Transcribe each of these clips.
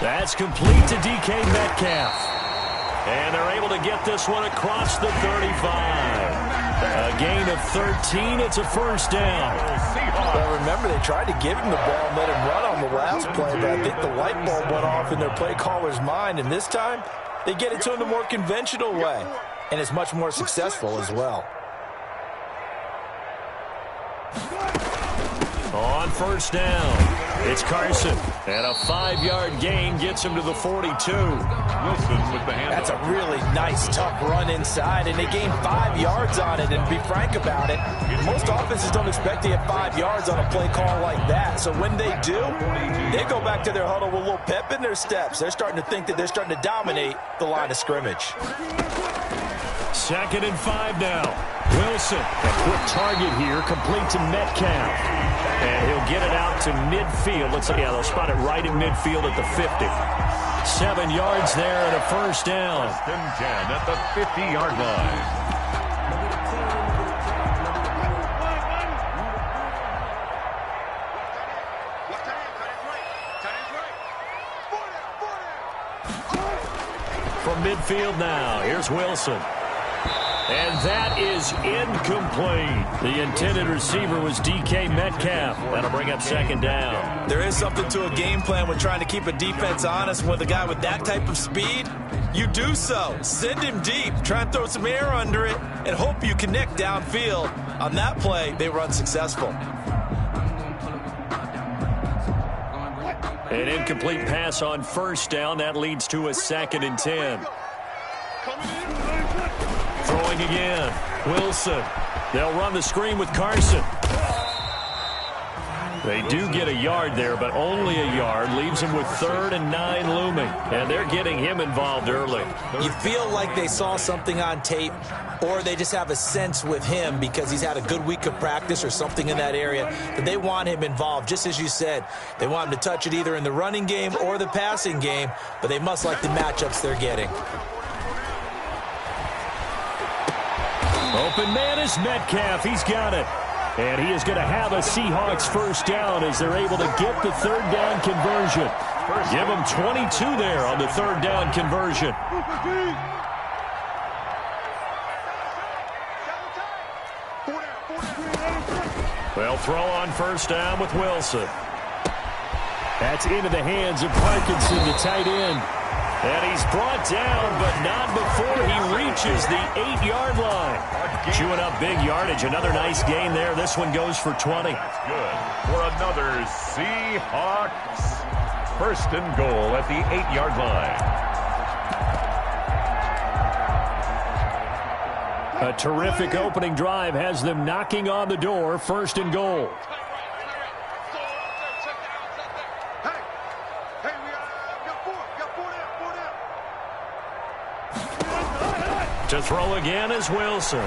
That's complete to DK Metcalf. And they're able to get this one across the 35. A gain of 13. It's a first down. Well, remember, they tried to give him the ball and let him run on the last play, but I think the light bulb went off in their play caller's mind, and this time they get it to him the more conventional way, and it's much more successful as well. On first down, it's Carson, and a 5-yard gain gets him to the 42. Wilson with the handoff. That's a really nice, tough run inside, and they gained 5 yards on it. And to be frank about it, most offenses don't expect to get 5 yards on a play call like that. So when they do, they go back to their huddle with a little pep in their steps. They're starting to think that they're starting to dominate the line of scrimmage. 2nd and 5 now. Wilson, a quick target here, complete to Metcalf. And he'll get it out to midfield. Let's see, yeah, they'll spot it right in midfield at the 50. 7 yards there and a first down. 10 at the 50-yard line. From midfield now, here's Wilson. And that is incomplete. The intended receiver was DK Metcalf. That'll bring up 2nd down. There is something to a game plan when trying to keep a defense honest with a guy with that type of speed. You do so. Send him deep. Try and throw some air under it and hope you connect downfield. On that play, they were unsuccessful. An incomplete pass on first down. That leads to a 2nd and 10. Throwing again. Wilson. They'll run the screen with Carson. They do get a yard there, but only a yard. Leaves them with 3rd and 9 looming. And they're getting him involved early. You feel like they saw something on tape, or they just have a sense with him because he's had a good week of practice or something in that area that they want him involved. Just as you said, they want him to touch it either in the running game or the passing game, but they must like the matchups they're getting. Open man is Metcalf. He's got it. And he is going to have a Seahawks first down as they're able to get the 3rd down conversion. Give them 22 there on the 3rd down conversion. They'll throw on first down with Wilson. That's into the hands of Parkinson, the tight end. And he's brought down, but not before he reaches the 8-yard line. Chewing up big yardage. Another nice gain there. This one goes for 20. That's good for another Seahawks. 1st and goal at the 8-yard line. A terrific opening drive has them knocking on the door. 1st and goal. To throw again is Wilson.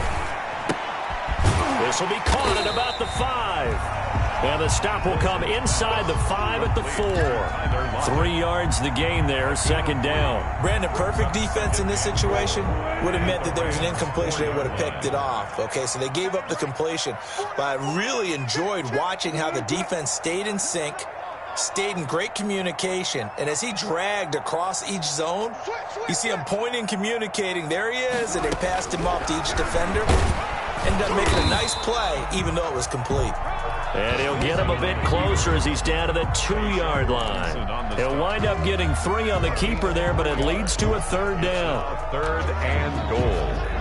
This will be caught at about the 5. And the stop will come inside the 5 at the 4. 3 yards the gain there, 2nd down. Brandon, perfect defense in this situation would have meant that there was an incompletion. They would have picked it off. Okay, so they gave up the completion. But I really enjoyed watching how the defense stayed in sync, stayed in great communication, and as he dragged across each zone, you see him pointing, communicating. There he is, and they passed him off to each defender. Ended up making a nice play, even though it was complete. And he'll get him a bit closer as he's down to the 2-yard line. He'll wind up getting 3 on the keeper there, but it leads to a 3rd down. 3rd and goal.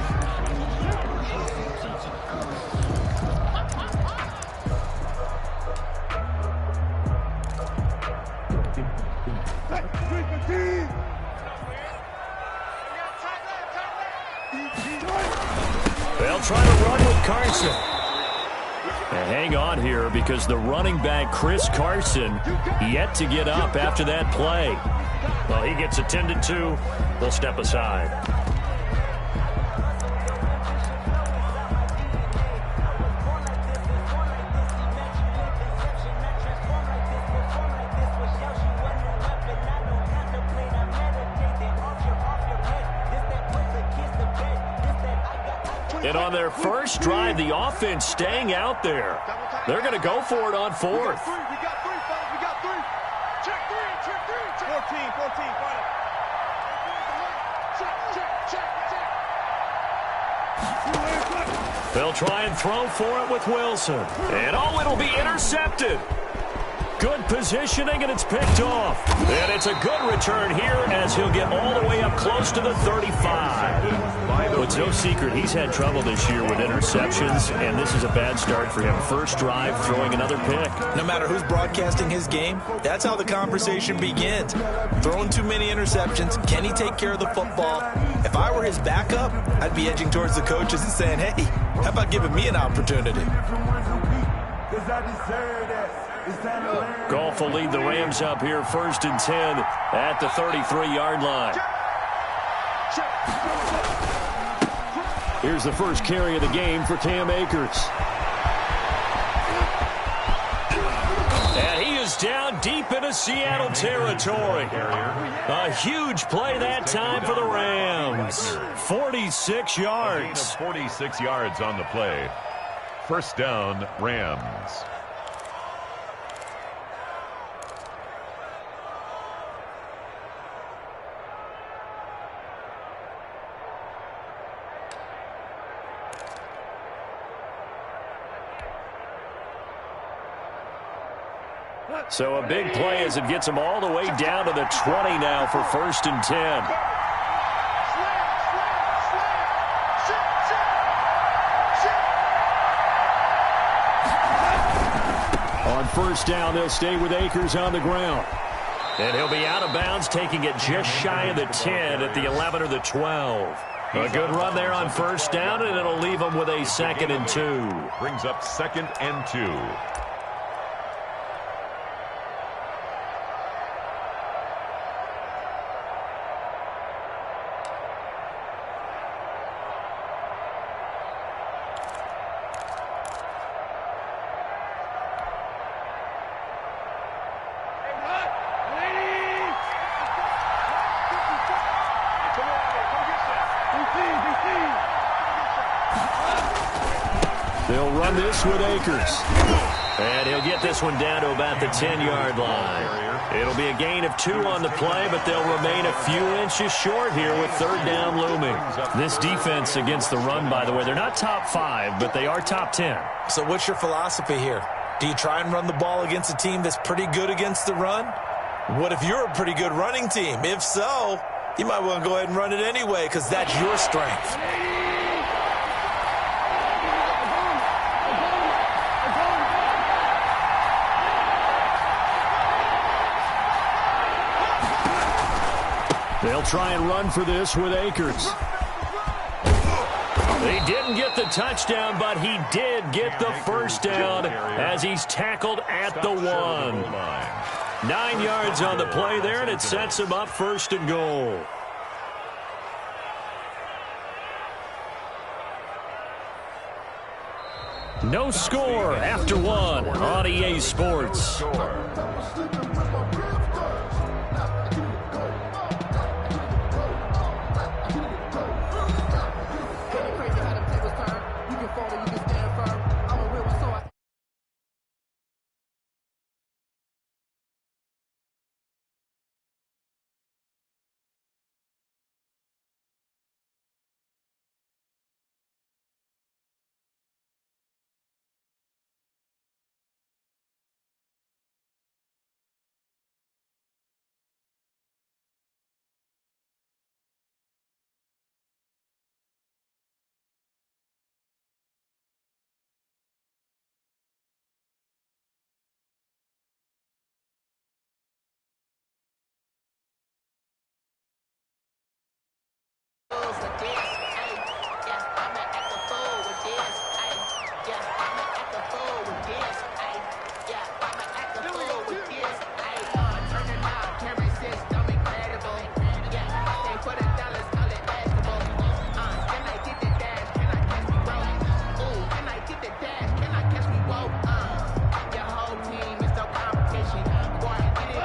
They'll try to run with Carson. And hang on here because the running back, Chris Carson, yet to get up after that play. Well, he gets attended to. They'll step aside. And on their first drive, the offense staying out there. They're going to go for it on 4th. They'll try and throw for it with Wilson. And it'll be intercepted. Good positioning, and it's picked off. And it's a good return here as he'll get all the way up close to the 35. But it's no secret he's had trouble this year with interceptions, and this is a bad start for him. First drive, throwing another pick. No matter who's broadcasting his game, that's how the conversation begins. Throwing too many interceptions. Can he take care of the football? If I were his backup, I'd be edging towards the coaches and saying, hey, how about giving me an opportunity? Goff will lead the Rams up here 1st and 10 at the 33-yard line. Here's the first carry of the game for Cam Akers. And he is down deep into Seattle territory. A huge play that time for the Rams. 46 yards. 46 yards on the play. First down, Rams. So a big play as it gets him all the way down to the 20 now for 1st and 10. On 1st down, they'll stay with Akers on the ground. And he'll be out of bounds, taking it just shy of the 10 at the 11 or the 12. A good run there on 1st down, and it'll leave him with a 2nd and 2. Brings up 2nd and 2. They'll run this with Akers. And he'll get this one down to about the 10-yard line. It'll be a gain of 2 on the play, but they'll remain a few inches short here with 3rd down looming. This defense against the run, by the way, they're not top 5, but they are top 10. So what's your philosophy here? Do you try and run the ball against a team that's pretty good against the run? What if you're a pretty good running team? If so, you might want to go ahead and run it anyway because that's your strength. They'll try and run for this with Akers. He didn't get the touchdown, but he did get the 1st down as he's tackled at the 1. 9 yards on the play there, and it sets him up 1st and goal. No score after 1 on EA Sports.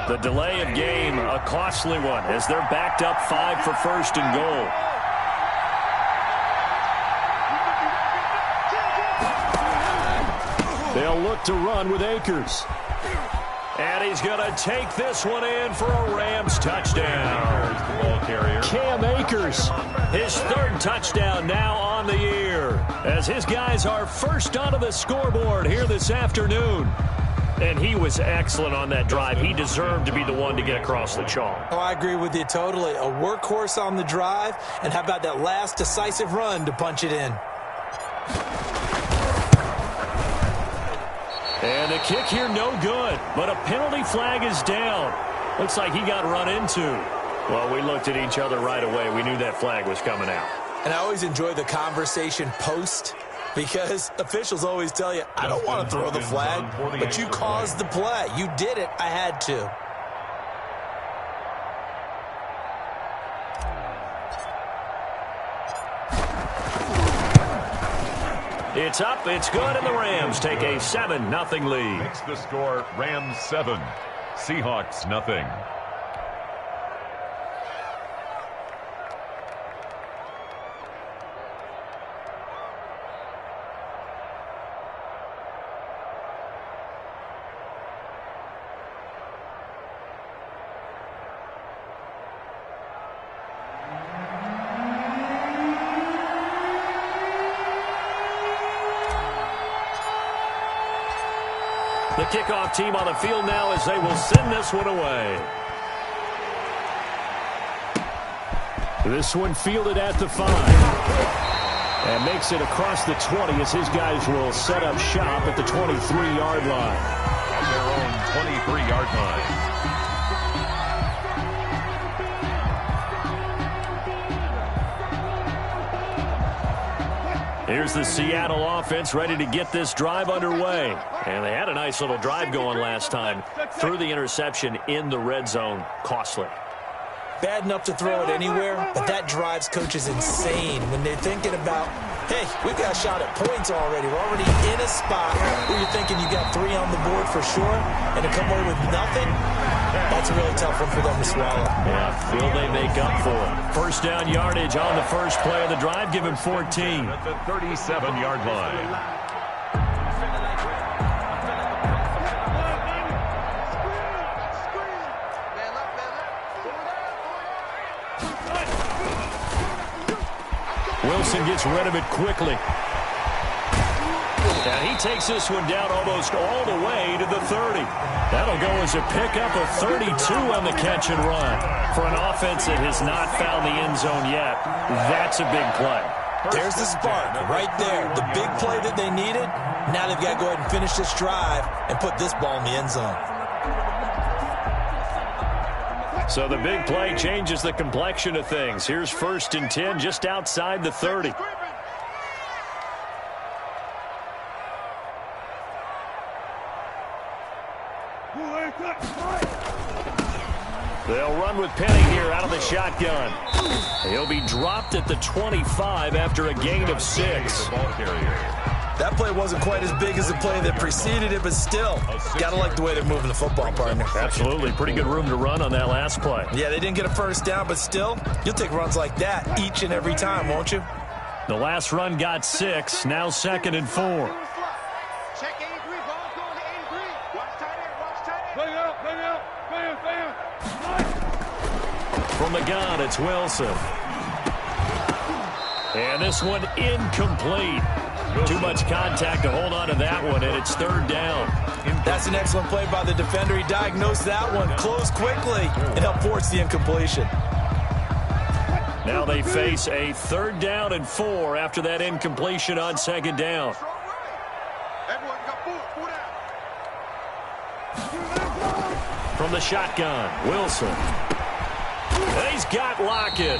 The delay of game, a costly one, as they're backed up 5 for 1st and goal. They'll look to run with Akers. And he's going to take this one in for a Rams touchdown. The ball carrier. Cam Akers, his third touchdown now on the year, as his guys are first onto the scoreboard here this afternoon. And he was excellent on that drive. He deserved to be the one to get across the chalk. Oh, I agree with you totally. A workhorse on the drive, and how about that last decisive run to punch it in? And the kick here, no good. But a penalty flag is down. Looks like he got run into. Well, we looked at each other right away. We knew that flag was coming out. And I always enjoy the conversation post, because officials always tell you, I don't want to throw the flag, but you caused the play. You did it. I had to. It's up, it's good, and the Rams take a 7-0 lead. Makes the score Rams 7, Seahawks nothing. The kickoff team on the field now as they will send this one away. This one fielded at the 5. And makes it across the 20 as his guys will set up shop at the 23-yard line. At their own 23-yard line. Here's the Seattle offense ready to get this drive underway. And they had a nice little drive going last time. Threw the interception in the red zone. Costly. Bad enough to throw it anywhere, but that drives coaches insane when they're thinking about, hey, we've got a shot at points already. We're already in a spot where you're thinking you got 3 on the board for sure, and to come away with nothing, that's a really tough one for them to swallow. Yeah, will they make up for it? First down yardage on the first play of the drive. Give him 14. At the 37-yard line. Wilson gets rid of it quickly. And he takes this one down almost all the way to the 30. That'll go as a pickup of 32 on the catch and run. For an offense that has not found the end zone yet, that's a big play. There's the spark right there. The big play that they needed. Now they've got to go ahead and finish this drive and put this ball in the end zone. So the big play changes the complexion of things. Here's 1st and 10 just outside the 30. They'll run with Penny here out of the shotgun. He'll be dropped at the 25 after a gain of 6. That play wasn't quite as big as the play that preceded it, but still, gotta like the way they're moving the football, partner. Absolutely. Pretty good room to run on that last play. Yeah, they didn't get a first down, but still, you'll take runs like that each and every time, won't you? The last run got 6. Now 2nd and 4. Check 83, ball going to 83. Watch tight end, watch tight end. Bang out, bam, bam. From the gun, it's Wilson. And this one incomplete. Too much contact to hold on to that one, and it's 3rd down. That's an excellent play by the defender. He diagnosed that one, closed quickly, and helped force the incompletion. Now they face a 3rd down and 4 after that incompletion on 2nd down. From the shotgun, Wilson. And he's got Lockett.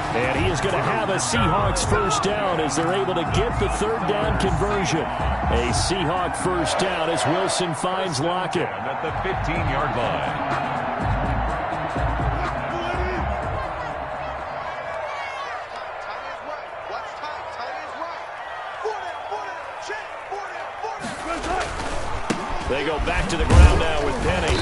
And he is going to have a Seahawks first down as they're able to get the 3rd down conversion. A Seahawk first down as Wilson finds Lockett. And at the 15-yard line. They go back to the ground now with Penny.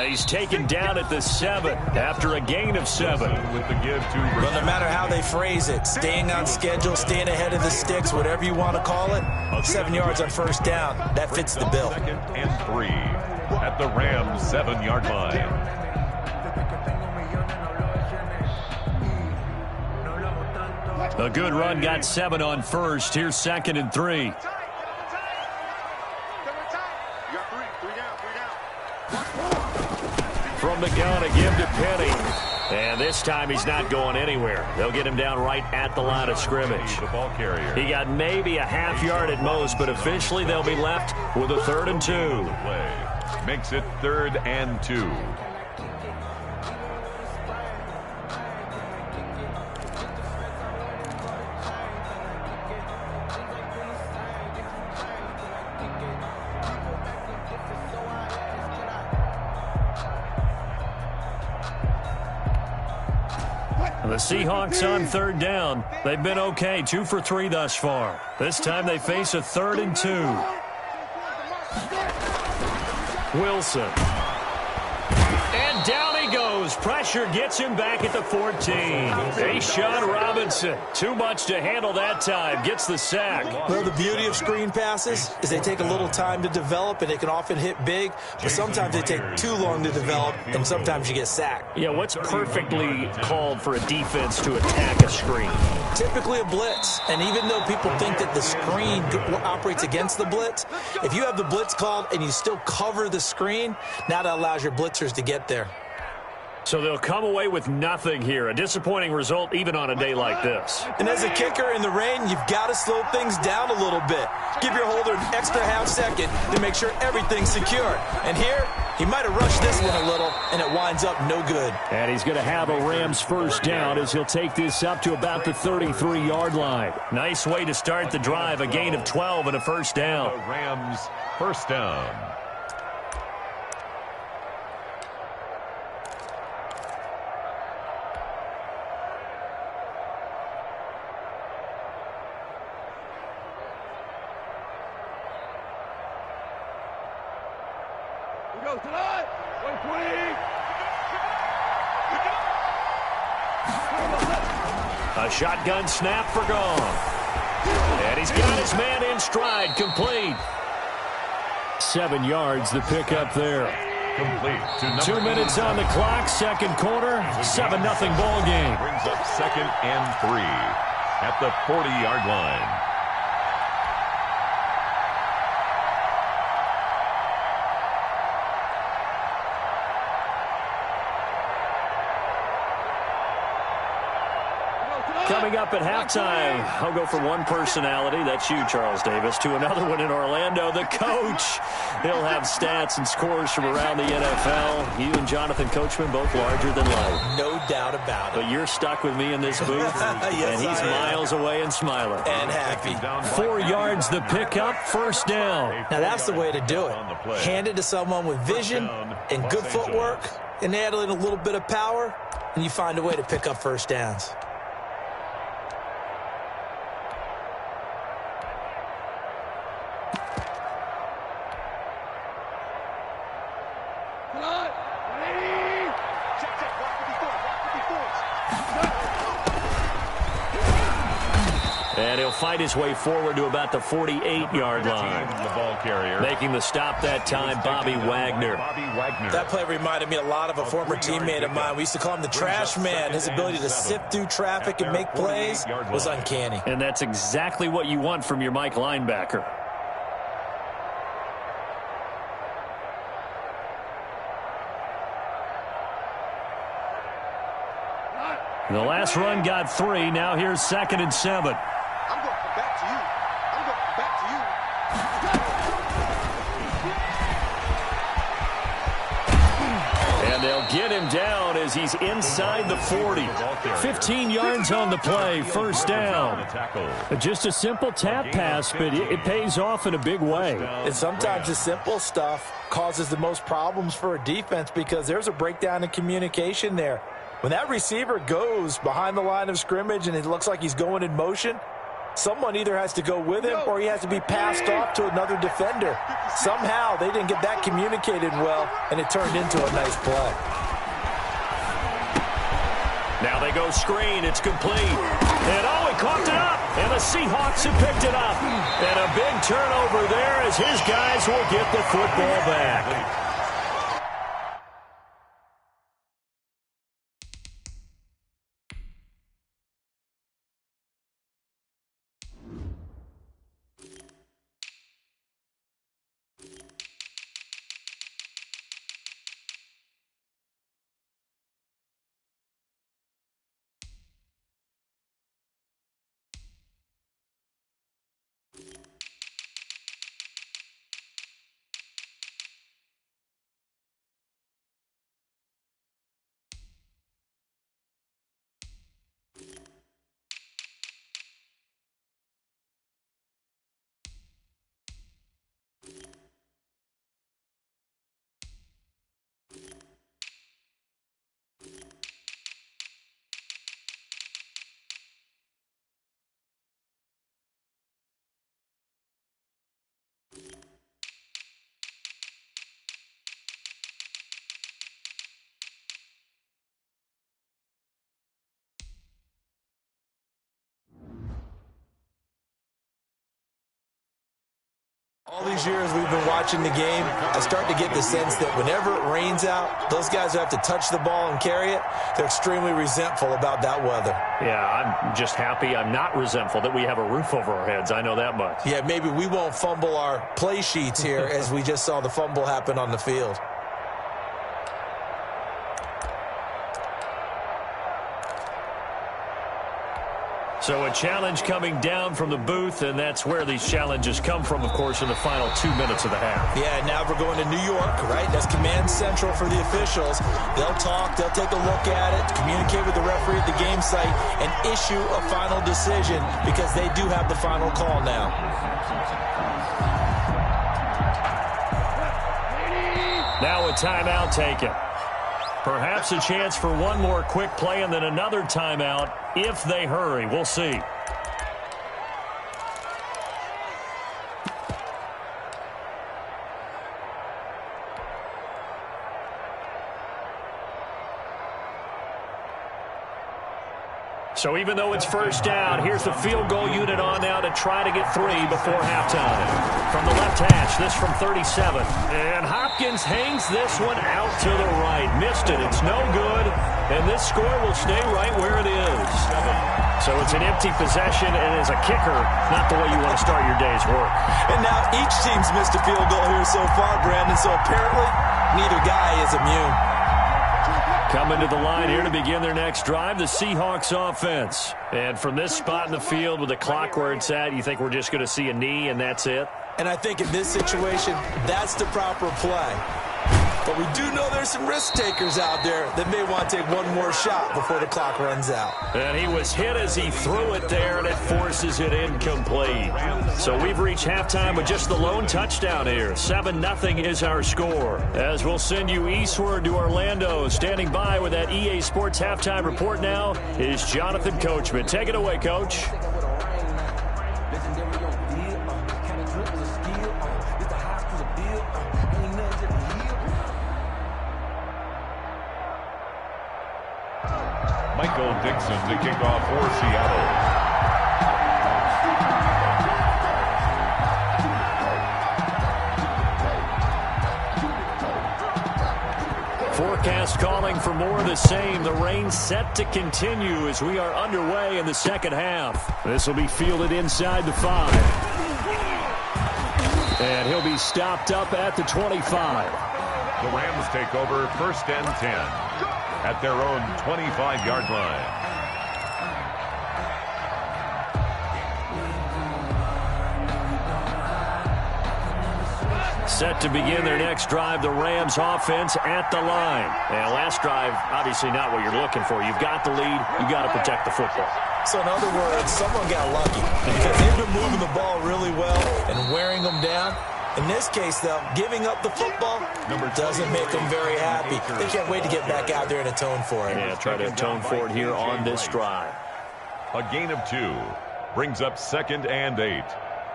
He's taken down at the 7 after a gain of 7. With the give to Well, no matter how they phrase it, staying on schedule, staying ahead of the sticks, whatever you want to call it, 7 yards on first down, that fits the bill. 2nd and 3 at the Rams' 7-yard line. A good run got 7 on first. Here's 2nd and 3. From the gun, a give to Penny. And this time he's not going anywhere. They'll get him down right at the line of scrimmage. The ball carrier. He got maybe a half yard at most, but officially they'll be left with a 3rd and 2. Play makes it 3rd and 2. The Seahawks on 3rd down. They've been okay, 2 for 3 thus far. This time they face a 3rd and 2. Wilson. And down he goes. Pressure gets him back at the 14. Deshaun Robinson. Too much to handle that time. Gets the sack. Well, the beauty of screen passes is they take a little time to develop, and they can often hit big, but sometimes they take too long to develop, and sometimes you get sacked. Yeah, what's perfectly called for a defense to attack a screen? Typically a blitz, and even though people think that the screen operates against the blitz, if you have the blitz called and you still cover the screen, now that allows your blitzers to get there. So they'll come away with nothing here. A disappointing result even on a day like this. And as a kicker in the rain, you've got to slow things down a little bit. Give your holder an extra half second to make sure everything's secure. And here, he might have rushed this one a little, and it winds up no good. And he's going to have a Rams first down as he'll take this up to about the 33-yard line. Nice way to start the drive, a gain of 12 and a first down. The Rams first down. A shotgun snap for gone. And he's got his man in stride, complete. 7 yards, the pickup there. Complete to 2 minutes on the clock, second quarter, 7-0 ball game. Brings up 2nd and 3 at the 40-yard line. Coming up at halftime, I'll go from one personality, that's you, Charles Davis, to another one in Orlando, the coach. He'll have stats and scores from around the NFL. You and Jonathan Coachman, both larger than life. No doubt about it. But you're stuck with me in this booth, Yes, and he's miles away and smiling. And happy. 4 yards the pickup, first down. Now that's the way to do it. Hand it to someone with vision and good footwork, and add in a little bit of power, and you find a way to pick up first downs. And he'll fight his way forward to about the 48-yard line. The ball carrier. Making the stop that time, Bobby Wagner. That play reminded me a lot of a former teammate of mine. We used to call him the trash man. His ability to sift through traffic and make plays was uncanny. And that's exactly what you want from your Mike linebacker. The last run got 3. Now here's 2nd and 7. I'm going back to you. I'm going back to you. And they'll get him down as he's inside the 40. 15 yards on the play, first down. Just a simple tap pass, but it pays off in a big way. And sometimes the simple stuff causes the most problems for a defense because there's a breakdown in communication there. When that receiver goes behind the line of scrimmage and it looks like he's going in motion, someone either has to go with him or he has to be passed off to another defender. Somehow they didn't get that communicated well, and it turned into a nice play. Now they go screen. It's complete. And he caught it up. And the Seahawks have picked it up. And a big turnover there as his guys will get the football back. All these years we've been watching the game, I start to get the sense that whenever it rains out, those guys who have to touch the ball and carry it, they're extremely resentful about that weather. Yeah, I'm just happy I'm not resentful that we have a roof over our heads. I know that much. Yeah, maybe we won't fumble our play sheets here as we just saw the fumble happen on the field. So a challenge coming down from the booth, and that's where these challenges come from, of course, in the final 2 minutes of the half. Yeah, now we're going to New York, right? That's command central for the officials. They'll talk, they'll take a look at it, communicate with the referee at the game site, and issue a final decision because they do have the final call now. Now a timeout taken. Perhaps a chance for one more quick play and then another timeout if they hurry. We'll see. So even though it's first down, here's the field goal unit on now to try to get 3 before halftime. From the left hash, this from 37. And Hopkins hangs this one out to the right. Missed it. It's no good. And this score will stay right where it is. So it's an empty possession, and as a kicker, not the way you want to start your day's work. And now each team's missed a field goal here so far, Brandon, so apparently neither guy is immune. Coming to the line here to begin their next drive, the Seahawks offense. And from this spot in the field with the clock where it's at, you think we're just going to see a knee and that's it? And I think in this situation, that's the proper play. But we do know there's some risk takers out there that may want to take one more shot before the clock runs out. And he was hit as he threw it there, and it forces it incomplete. So we've reached halftime with just the lone touchdown here. 7-0 is our score. As we'll send you eastward to Orlando. Standing by with that EA Sports halftime report now is Jonathan Coachman. Take it away, Coach. Michael Dixon to kick off for Seattle. Forecast calling for more of the same. The rain set to continue as we are underway in the second half. This will be fielded inside the 5. And he'll be stopped up at the 25. The Rams take over 1st and 10. At their own 25-yard line. Set to begin their next drive, the Rams offense at the line. And last drive, obviously not what you're looking for. You've got the lead. You've got to protect the football. So in other words, someone got lucky because they've been moving the ball really well and wearing them down. In this case, though, giving up the football doesn't make them very happy. They can't wait to get back out there and atone for it. Yeah, try to atone for it here on this drive. A gain of 2. Brings up 2nd and 8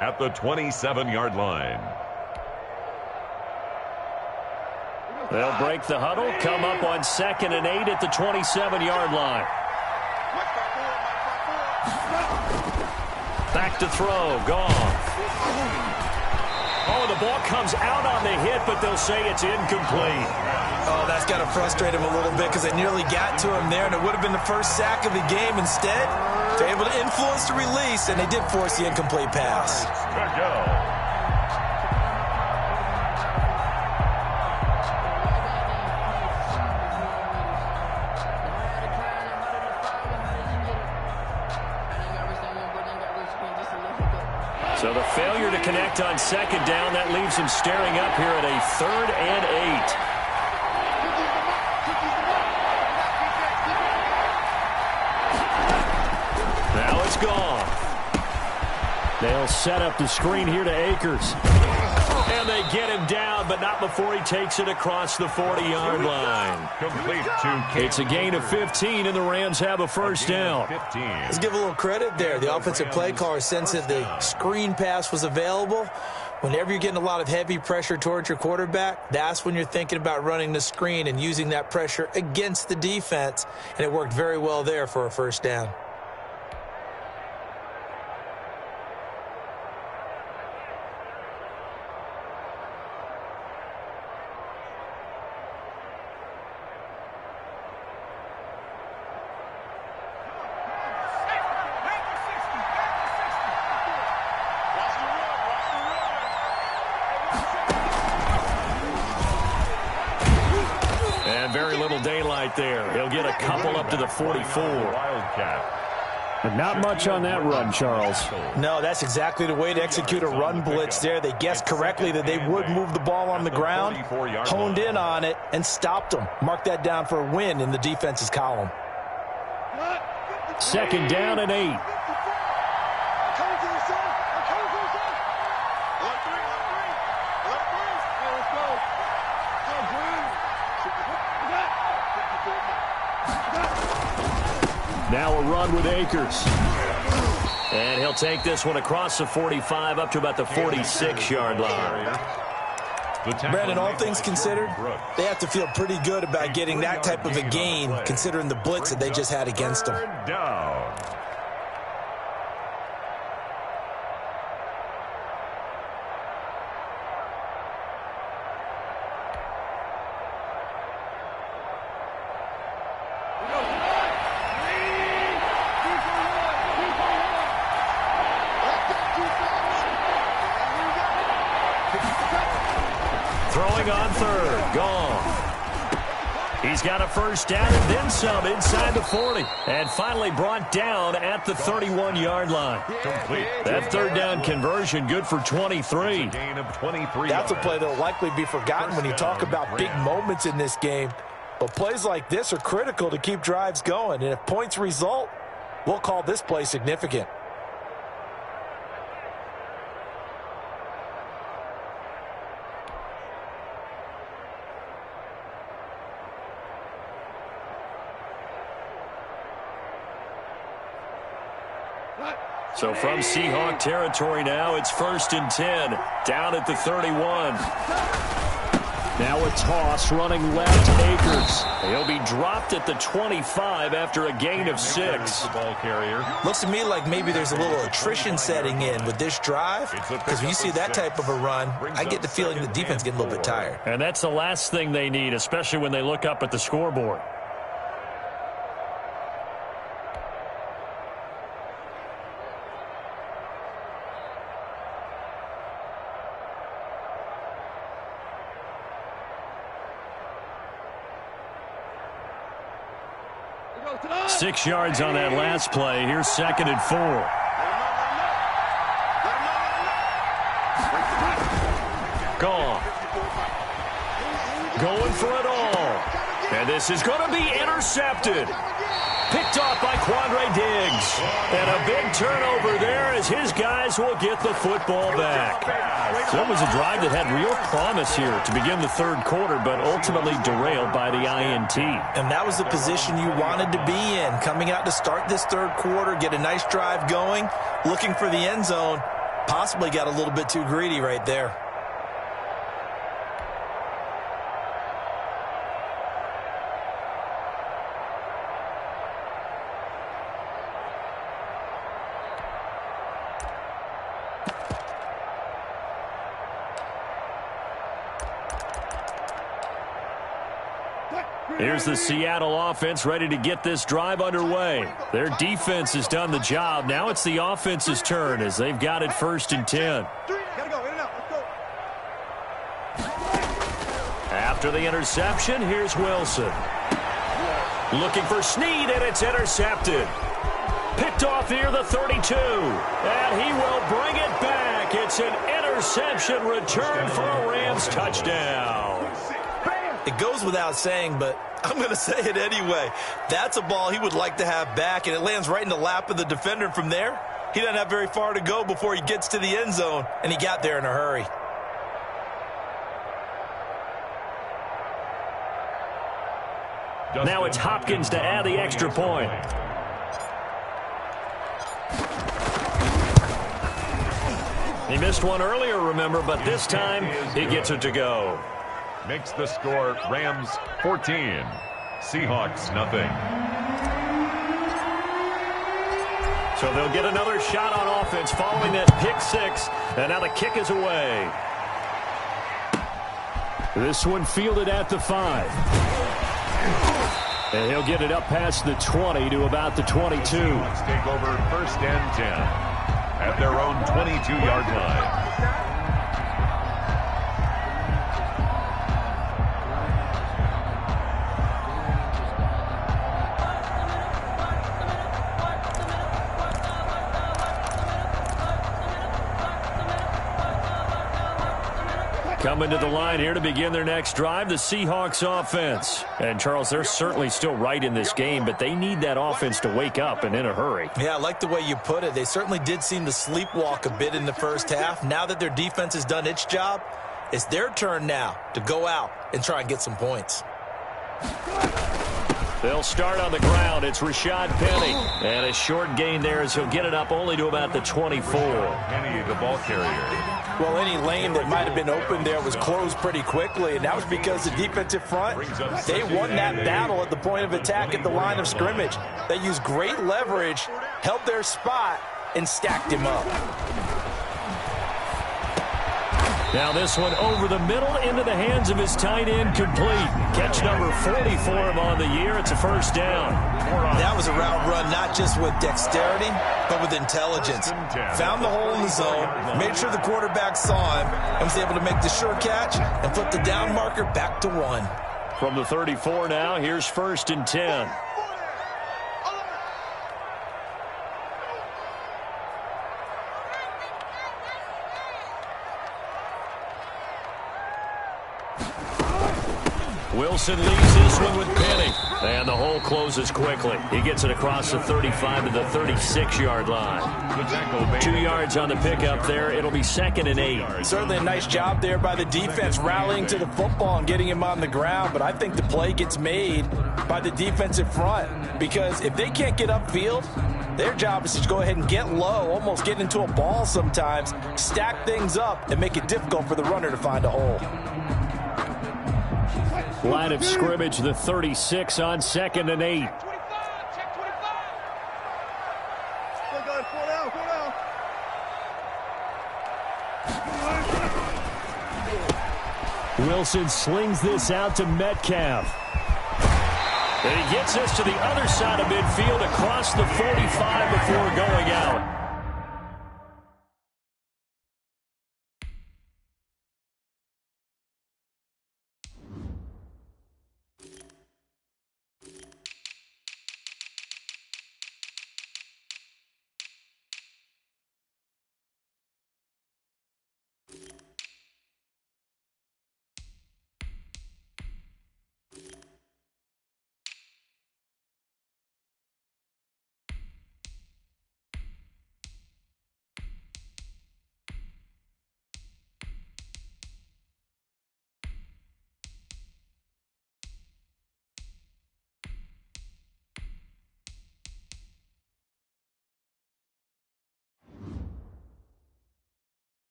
at the 27-yard line. They'll break the huddle, come up on 2nd and 8 at the 27-yard line. Back to throw, gone. Oh, the ball comes out on the hit, but they'll say it's incomplete. Oh, that's got to frustrate him a little bit because they nearly got to him there, and it would have been the first sack of the game. Instead, they're able to influence the release, and they did force the incomplete pass. Good go. So the failure to connect on 2nd down, that leaves him staring up here at a 3rd and 8. Now it's gone. They'll set up the screen here to Akers. And they get him down, but not before he takes it across the 40-yard line. Complete to It's a gain of 15, and the Rams have a first down. Let's give a little credit there. The offensive play caller sensed that the screen pass was available. Whenever you're getting a lot of heavy pressure towards your quarterback, that's when you're thinking about running the screen and using that pressure against the defense. And it worked very well there for a first down. Very little daylight there. He'll get a couple up to the 44. Wildcat. Not much on that run, Charles. No, that's exactly the way to execute a run blitz there. They guessed correctly that they would move the ball on the ground, honed in on it, and stopped them. Mark that down for a win in the defense's column. 2nd down and 8. Now a run with Akers. And he'll take this one across the 45 up to about the 46-yard line. Brandon, all things considered, they have to feel pretty good about getting that type of a gain considering the blitz that they just had against them. Down. Throwing on 3rd, gone. He's got a first down and then some inside the 40. And finally brought down at the 31-yard line. Complete. That 3rd down conversion good for 23. Gain of 23. That's a play that will likely be forgotten when you talk about big moments in this game. But plays like this are critical to keep drives going. And if points result, we'll call this play significant. So from Seahawk territory now, it's 1st and 10, down at the 31. Now a toss running left, Akers. He'll be dropped at the 25 after a gain of 6. Ball carrier. Looks to me like maybe there's a little attrition setting in with this drive, because when you see that type of a run, I get the feeling the defense getting a little bit tired. And that's the last thing they need, especially when they look up at the scoreboard. Tonight. 6 yards on that last play. Here's 2nd and 4. Gone. Going for it all. And this is going to be intercepted. Picked off by Quandre Diggs. And a big turnover there as his guys will get the football back. So that was a drive that had real promise here to begin the third quarter, but ultimately derailed by the INT. And that was the position you wanted to be in, coming out to start this third quarter, get a nice drive going, looking for the end zone. Possibly got a little bit too greedy right there. Here's the Seattle offense ready to get this drive underway. Their defense has done the job. Now it's the offense's turn as they've got it 1st and 10. After the interception, here's Wilson. Looking for Snead, and it's intercepted. Picked off near the 32. And he will bring it back. It's an interception return for a Rams touchdown. It goes without saying, but I'm going to say it anyway. That's a ball he would like to have back, and it lands right in the lap of the defender. From there, he doesn't have very far to go before he gets to the end zone, and he got there in a hurry. Now it's Hopkins to add the extra point. He missed one earlier, remember, but this time he gets it to go. Makes the score Rams 14, Seahawks nothing. So they'll get another shot on offense following that pick six, and now the kick is away. This one fielded at the 5. And he'll get it up past the 20 to about the 22. Let's take over 1st and 10 at their own 22-yard line. Coming to the line here to begin their next drive, the Seahawks offense. And, Charles, they're certainly still right in this game, but they need that offense to wake up and in a hurry. Yeah, I like the way you put it. They certainly did seem to sleepwalk a bit in the first half. Now that their defense has done its job, it's their turn now to go out and try and get some points. They'll start on the ground. It's Rashad Penny. And a short gain there as he'll get it up only to about the 24. Penny, the ball carrier. Well, any lane that might have been open there was closed pretty quickly, and that was because the defensive front, they won that battle at the point of attack at the line of scrimmage. They used great leverage, held their spot, and stacked him up. Now this one over the middle into the hands of his tight end, complete. Catch number 40 for him on the year. It's a 1st down. That was a route run not just with dexterity, but with intelligence. Found the hole in the zone, made sure the quarterback saw him, and was able to make the sure catch and flip the down marker back to 1. From the 34 now, here's 1st and 10. Wilson leaves this one with Penny. And the hole closes quickly. He gets it across the 35 to the 36-yard line. 2 yards on the pickup there. It'll be 2nd and 8. Certainly a nice job there by the defense rallying to the football and getting him on the ground. But I think the play gets made by the defensive front. Because if they can't get upfield, their job is to go ahead and get low, almost get into a ball sometimes, stack things up, and make it difficult for the runner to find a hole. Line of scrimmage, the 36 on 2nd and 8. Wilson slings this out to Metcalf. And he gets us to the other side of midfield across the 45 before going out.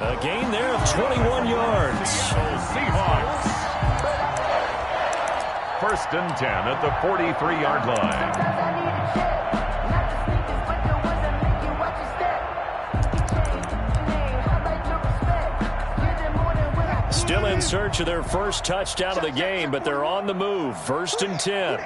A gain there of 21 yards. Seahawks. First and 10 at the 43-yard line. Still in search of their first touchdown of the game, but they're on the move. First and 10.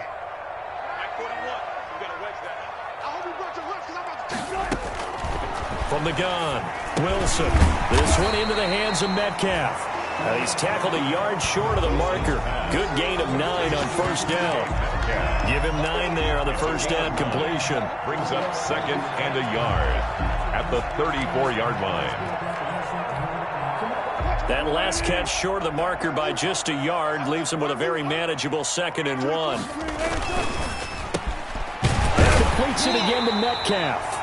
From the gun, Wilson. This one into the hands of Metcalf. He's tackled a yard short of the marker. Good gain of 9 on first down. Give him 9 there on the first down completion. Brings up second and a yard at the 34-yard line. That last catch short of the marker by just a yard leaves him with a very manageable 2nd and 1. That completes it again to Metcalf.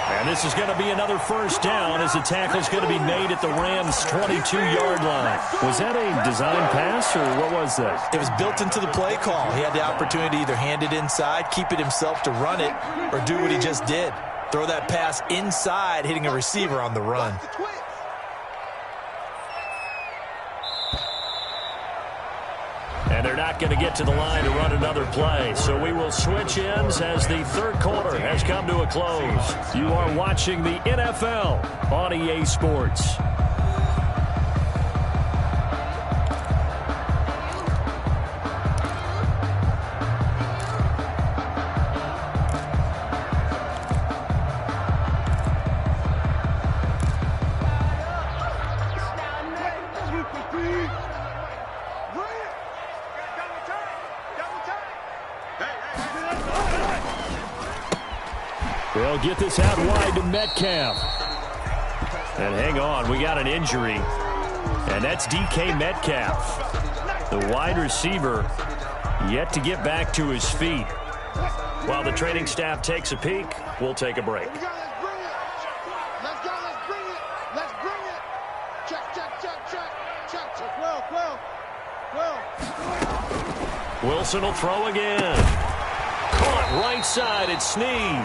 And this is going to be another first down as the tackle's going to be made at the Rams' 22-yard line. Was that a design pass, or what was that? It was built into the play call. He had the opportunity to either hand it inside, keep it himself to run it, or do what he just did. Throw that pass inside, hitting a receiver on the run. And they're not going to get to the line to run another play. So we will switch ends as the third quarter has come to a close. You are watching the NFL on EA Sports. They'll get this out wide to Metcalf. And hang on, we got an injury. And that's DK Metcalf. The wide receiver yet to get back to his feet. While the training staff takes a peek, we'll take a break. Let's go, let's bring it. Let's bring it. Check. Well. Wilson will throw again. Caught right side at Snead.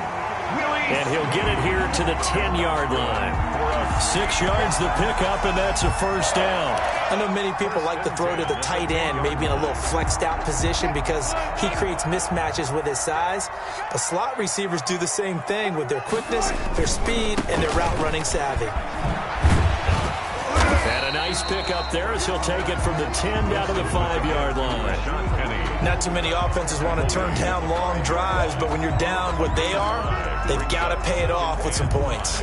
And he'll get it here to the 10-yard line. 6 yards the pickup, and that's a first down. I know many people like to throw to the tight end, maybe in a little flexed out position because he creates mismatches with his size. But slot receivers do the same thing with their quickness, their speed, and their route running savvy. And a nice pickup there as he'll take it from the 10 down to the 5-yard line. Not too many offenses want to turn down long drives, but when you're down what they are, they've got to pay it off with some points.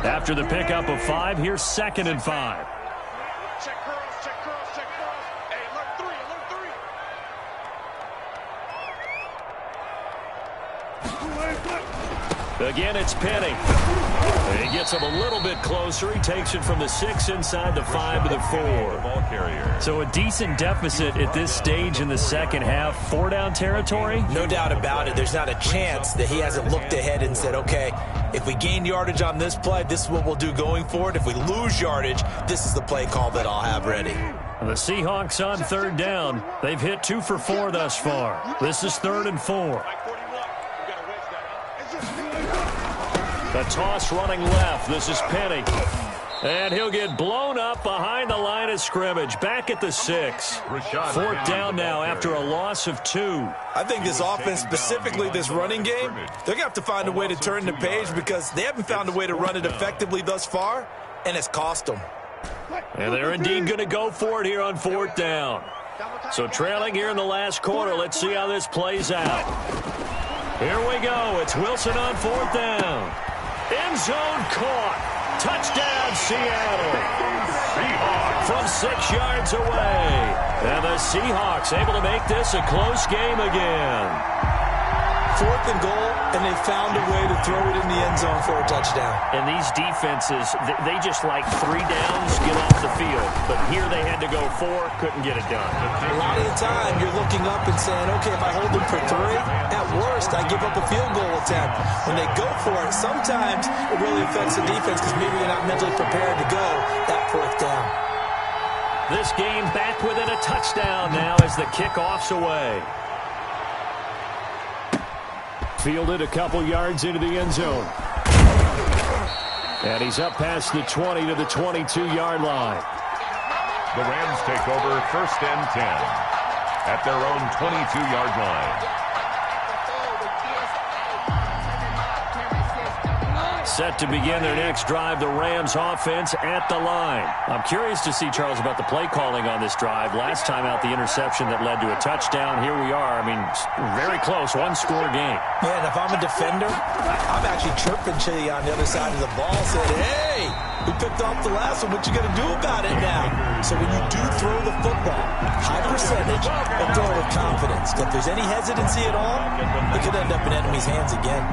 After the pickup of 5, here's 2nd and 5. Check curls. Hey, alert 3. Again, it's Penny. He gets him a little bit closer. He takes it from the 6 inside the 5 to the 4. Ball carrier. So a decent deficit at this stage in the second half. 4-down territory? No doubt about it. There's not a chance that he hasn't looked ahead and said, okay, if we gain yardage on this play, this is what we'll do going forward. If we lose yardage, this is the play call that I'll have ready. The Seahawks on 3rd down. They've hit 2 for 4 thus far. This is 3rd and 4. The toss running left. This is Penny. And he'll get blown up behind the line of scrimmage. Back at the 6. 4th down now after a loss of 2. I think this offense, specifically this running game, they're going to have to find a way to turn the page because they haven't found a way to run it effectively thus far, and it's cost them. And they're indeed going to go for it here on 4th down. So trailing here in the last quarter. Let's see how this plays out. Here we go. It's Wilson on 4th down. End zone caught. Touchdown, Seattle. From 6 yards away. And the Seahawks able to make this a close game again. 4th and goal, and they found a way to throw it in the end zone for a touchdown. And these defenses, they just like 3 downs, get off the field. But here they had to go 4, couldn't get it done. A lot of the time, you're looking up and saying, okay, if I hold them for 3, at worst, I give up a field goal attempt. When they go for it, sometimes it really affects the defense because maybe you're not mentally prepared to go that 4th down. This game back within a touchdown now as the kickoff's away. Fielded a couple yards into the end zone. And he's up past the 20 to the 22-yard line. The Rams take over 1st and 10 at their own 22-yard line. Set to begin their next drive, the Rams offense at the line. I'm curious to see, Charles, about the play calling on this drive. Last time out, the interception that led to a touchdown. Here we are. I mean, very close, one-score game. Yeah, and if I'm a defender, I'm actually chirping to you on the other side of the ball, saying, hey, we picked off the last one. What you going to do about it now? So when you do throw the football, high percentage, but throw it with confidence. If there's any hesitancy at all, it could end up in enemy's hands again.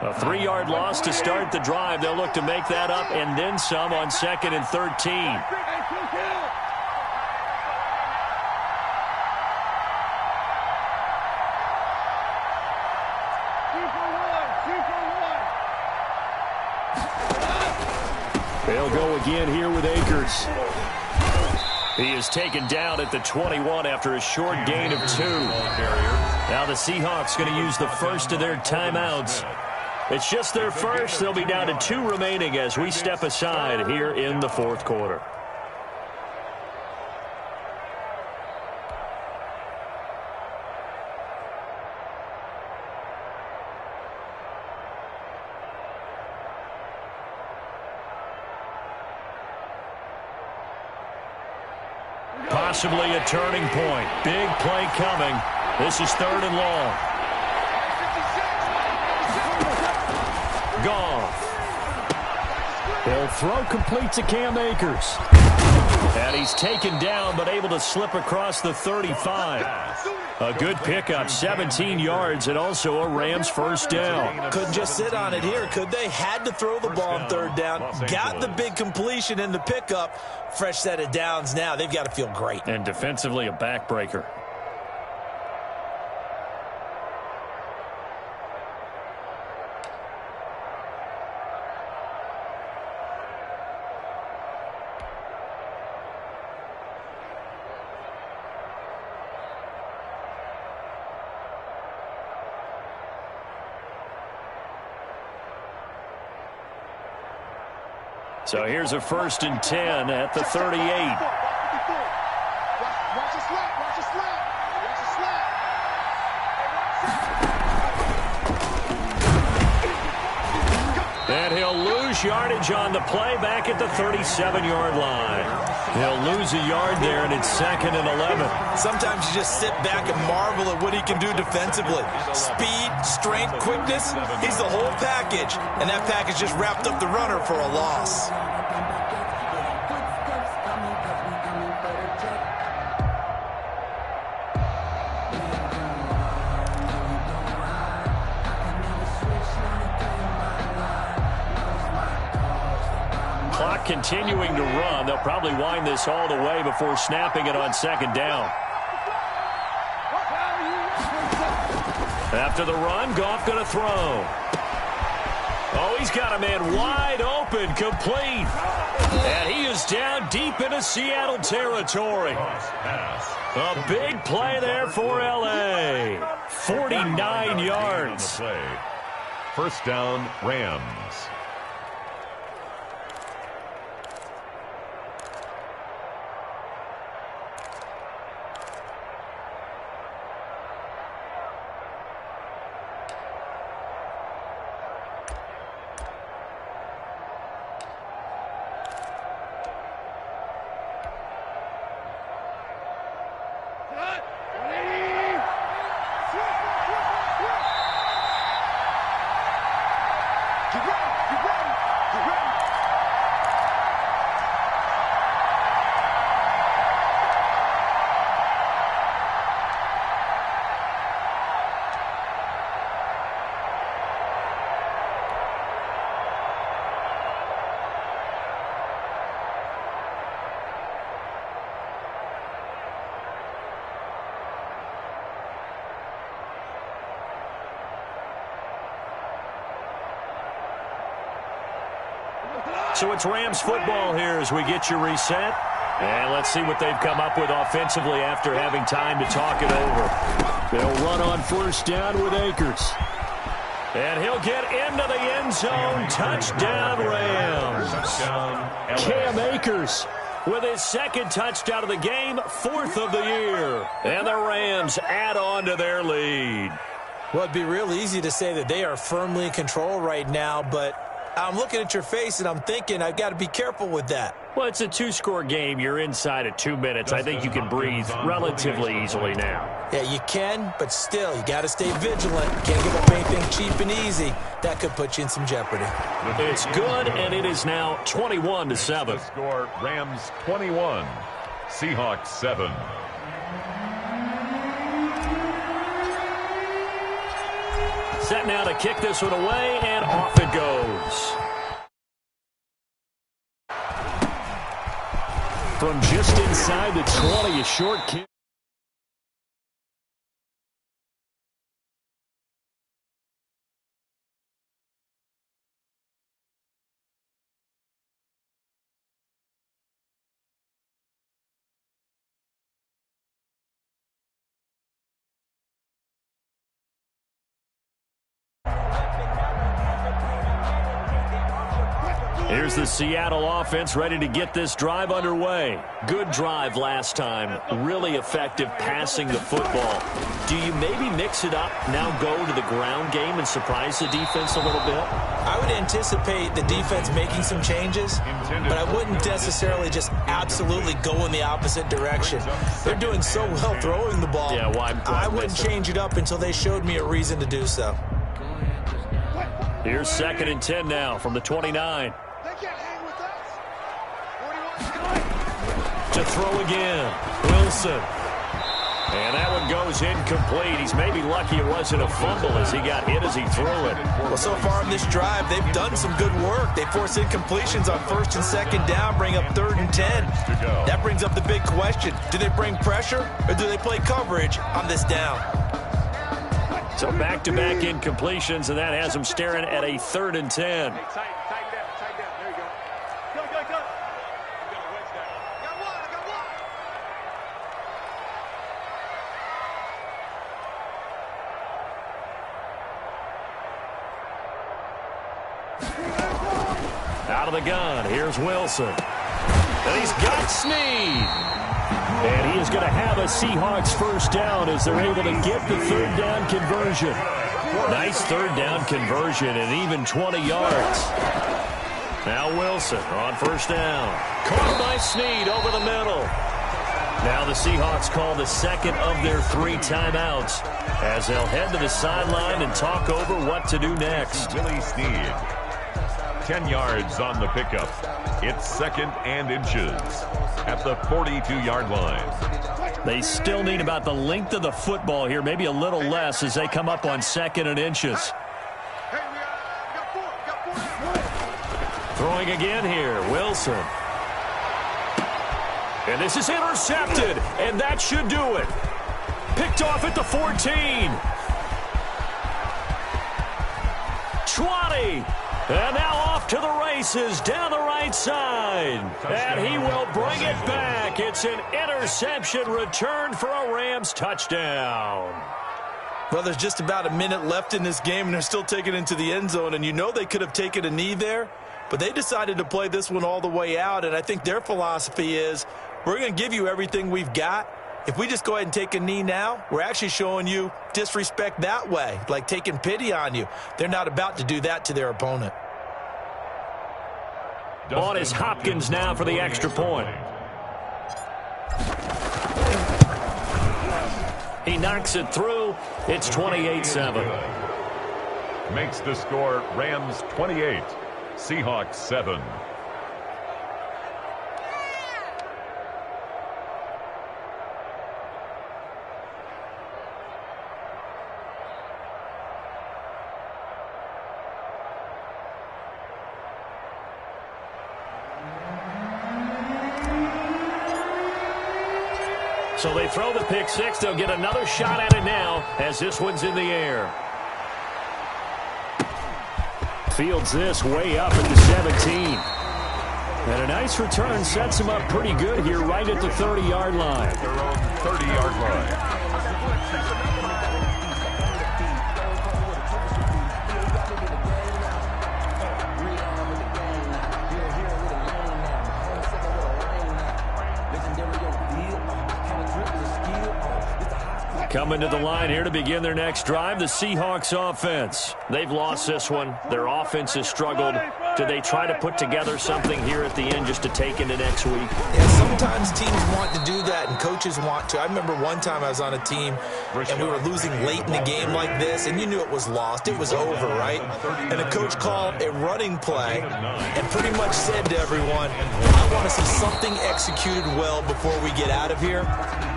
A 3-yard loss to start the drive. They'll look to make that up and then some on 2nd and 13. They'll go again here with Akers. He is taken down at the 21 after a short gain of 2. Now the Seahawks going to use the first of their timeouts. It's just their first. They'll be down to 2 remaining as we step aside here in the 4th quarter. Possibly a turning point. Big play coming. This is 3rd and long. Goff. They'll throw complete to Cam Akers. And he's taken down but able to slip across the 35. A good pickup, 17 yards, and also a Rams first down. Couldn't just sit on it here, could they? Had to throw the ball on 3rd down. Got the big completion in the pickup. Fresh set of downs now. They've got to feel great. And defensively, a backbreaker. So here's a 1st and 10 at the 38. Watch the slap, watch the slap, watch the slap. And he'll lose yardage on the play back at the 37-yard line. He'll lose a yard there, and it's 2nd and 11. Sometimes you just sit back and marvel at what he can do defensively. Speed, strength, quickness, he's the whole package. And that package just wrapped up the runner for a loss. Clock continuing to run. They'll probably wind this all the way before snapping it on 2nd down. After the run, Goff going to throw. Oh, he's got a man wide open, complete. And he is down deep into Seattle territory. A big play there for L.A. 49 yards. 1st down, Rams. Get ready. So it's Rams football here as we get you reset. And let's see what they've come up with offensively after having time to talk it over. They'll run on first down with Akers. And he'll get into the end zone. Touchdown, Rams. Cam Akers with his second touchdown of the game, 4th of the year. And the Rams add on to their lead. Well, it'd be real easy to say that they are firmly in control right now, but I'm looking at your face and I'm thinking I've got to be careful with that. Well, it's a 2-score game. You're inside at 2 minutes. I think you can breathe relatively easily now. Yeah, you can, but still, you got to stay vigilant. You can't give up anything cheap and easy. That could put you in some jeopardy. It's good, and it is now 21-7. The score, Rams 21, Seahawks 7. Set now to kick this one away, and off it goes. From just inside the 20, a short kick. Here's the Seattle offense ready to get this drive underway. Good drive last time. Really effective passing the football. Do you maybe mix it up, now go to the ground game and surprise the defense a little bit? I would anticipate the defense making some changes, but I wouldn't necessarily just absolutely go in the opposite direction. They're doing so well throwing the ball. Yeah, well, I wouldn't change it up until they showed me a reason to do so. Here's 2nd and 10 now from the 29. To throw again, Wilson. And that one goes incomplete. He's maybe lucky it wasn't a fumble as he got hit as he threw it. Well, so far on this drive, they've done some good work. They force incompletions on 1st and 2nd down, bring up 3rd and 10. That brings up the big question. Do they bring pressure or do they play coverage on this down? So back-to-back incompletions, and that has them staring at a 3rd and 10. Out of the gun, here's Wilson. And he's got Snead. And he is going to have a Seahawks first down as they're able to get the 3rd down conversion. Nice 3rd down conversion and even 20 yards. Now Wilson on first down. Caught by Snead over the middle. Now the Seahawks call the 2nd of their 3 timeouts as they'll head to the sideline and talk over what to do next. Willie Snead. 10 yards on the pickup. It's 2nd and inches at the 42-yard line. They still need about the length of the football here, maybe a little less as they come up on 2nd and inches. Throwing again here, Wilson. And this is intercepted, and that should do it. Picked off at the 14. 20. And now off to the races down the right side. And he will bring it back. It's an interception return for a Rams touchdown. Well, there's just about a minute left in this game, and they're still taking it into the end zone. And you know they could have taken a knee there, but they decided to play this one all the way out. And I think their philosophy is, we're going to give you everything we've got. If we just go ahead and take a knee now, we're actually showing you disrespect that way, like taking pity on you. They're not about to do that to their opponent. On is Hopkins now for the extra point. He knocks it through. It's 28-7. Makes the score Rams 28, Seahawks 7. So they throw the pick six. They'll get another shot at it now as this one's in the air. Fields this way up at the 17. And a nice return sets him up pretty good here right at the 30-yard line. Their own 30-yard line. Coming to the line here to begin their next drive, the Seahawks offense. They've lost this one. Their offense has struggled. Do they try to put together something here at the end just to take into next week? Yeah, sometimes teams want to do that and coaches want to. I remember one time I was on a team and we were losing late in the game like this, and you knew it was lost. It was over, right? And the coach called a running play and pretty much said to everyone, I want to see something executed well before we get out of here.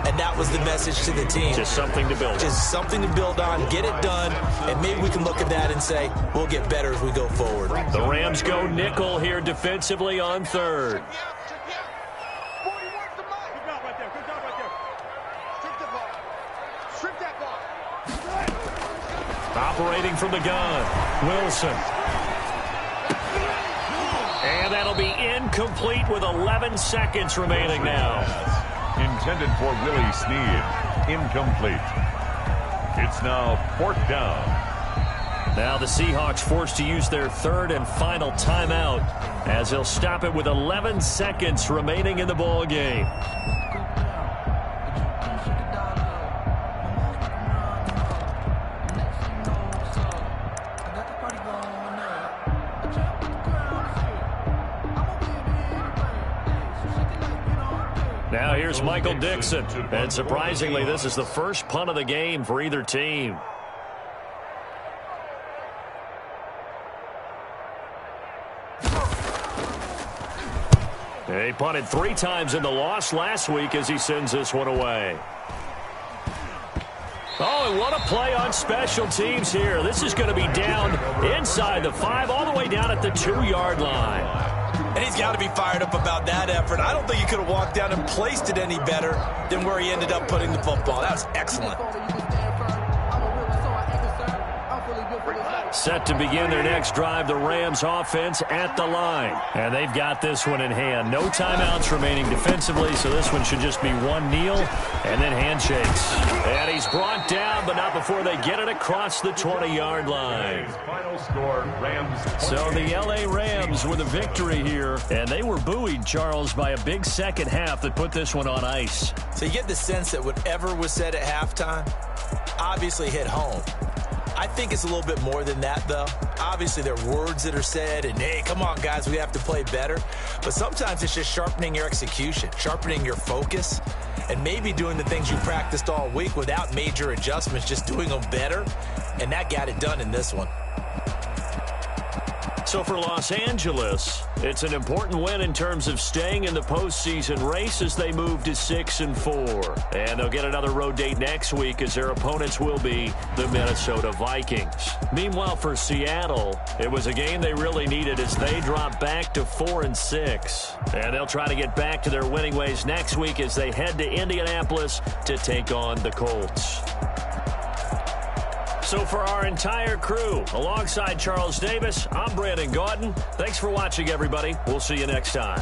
And that was the message to the team. Just something to build on. Just something to build on, get it done, and maybe we can look at that and say, we'll get better as we go forward. The Rams go nickel here defensively on third. Operating from the gun, Wilson. And that'll be incomplete with 11 seconds remaining now. Intended for Willie Snead. Incomplete. It's now 4th down. Now the Seahawks forced to use their third and final timeout as they'll stop it with 11 seconds remaining in the ball game. Now here's Michael Dixon. And surprisingly, this is the first punt of the game for either team. He punted 3 times in the loss last week as he sends this one away. Oh, and what a play on special teams here. This is going to be down inside the 5, all the way down at the 2-yard line. And he's got to be fired up about that effort. I don't think he could have walked down and placed it any better than where he ended up putting the football. That was excellent. Set to begin their next drive, the Rams offense at the line. And they've got this one in hand. No timeouts remaining defensively, so this one should just be one kneel and then handshakes. And he's brought down, but not before they get it across the 20-yard line. Final score, Rams. So the L.A. Rams with a victory here, and they were buoyed, Charles, by a big second half that put this one on ice. So you get the sense that whatever was said at halftime obviously hit home. I think it's a little bit more than that, though. Obviously, there are words that are said, and, hey, come on, guys, we have to play better. But sometimes it's just sharpening your execution, sharpening your focus, and maybe doing the things you practiced all week without major adjustments, just doing them better. And that got it done in this one. So for Los Angeles, it's an important win in terms of staying in the postseason race as they move to 6-4. And they'll get another road date next week as their opponents will be the Minnesota Vikings. Meanwhile, for Seattle, it was a game they really needed as they drop back to 4-6. And they'll try to get back to their winning ways next week as they head to Indianapolis to take on the Colts. So for our entire crew, alongside Charles Davis, I'm Brandon Gaudin. Thanks for watching, everybody. We'll see you next time.